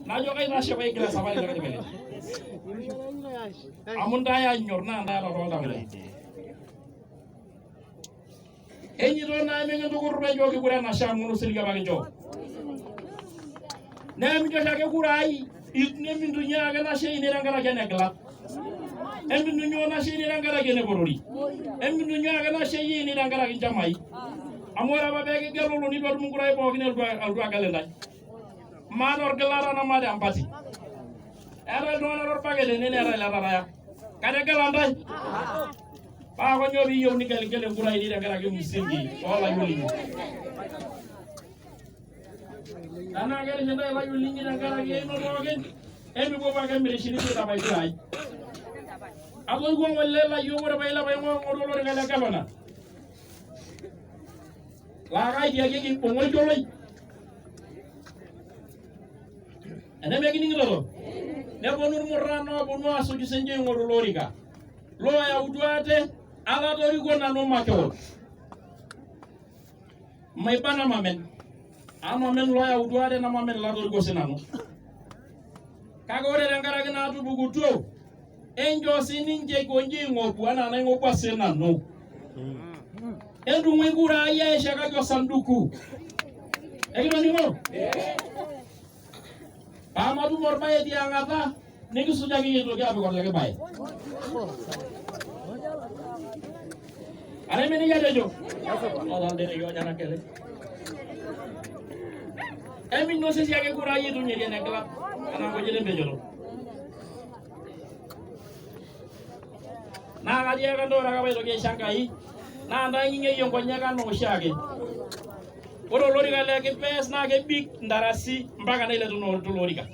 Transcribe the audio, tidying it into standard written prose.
na jo kay na shebay kila sabay daga bele amun daya nyor na nda la rol daga enyi do na me ngi dugur be jogi bura na sham munu silga ba jo na mi jo shake kurai itne min dunya ga na shey ni rangara gene glat embi nunyo na shey ni rangara gene borori embi nunyo ga na shey ni rangara gene jamai amora ba be ge lolu ni bar mu kurai bo gine aldu galenda manor gelara na made ampati era do na ror pagede ne era la raya kade galanda ba ko nyobi yow ni gele kurai ni rangara gene musingi wala yoli ana gele jenda la yoli ni rangara gene no rogen embi bo ba gambe shini ta bay kurai abo go wala la yo wora bay la bay mo do lo ngala galona la gai dia gi ko moy jolay ana me gi ni ngalo ne bonur murrano bo no asu gi senje ngoro loriga lo ya udwate ala do ri gonna no makewol may bana mamen ama men lo ya udwate na mamen la do go senano kaga ore ngara gi na tu bugu to enjo sininje gonje ngoku ana na ngoku senano endu mwingura ya shaka kwa sanduku egino nimo ama tu morbaye dia ngata nigi sujagi yedo ga be ko ga bay are meni ya dejo ala de yo jana kele emi no se siage kura yedo nyede nekla ana ko jede bejolo na ga dia ga ndo ra ga be do ge shankai na nda ngi yongo nyaga no shage oro lori ga leke pes na ge big ndarasi mbaga na ile to lori ga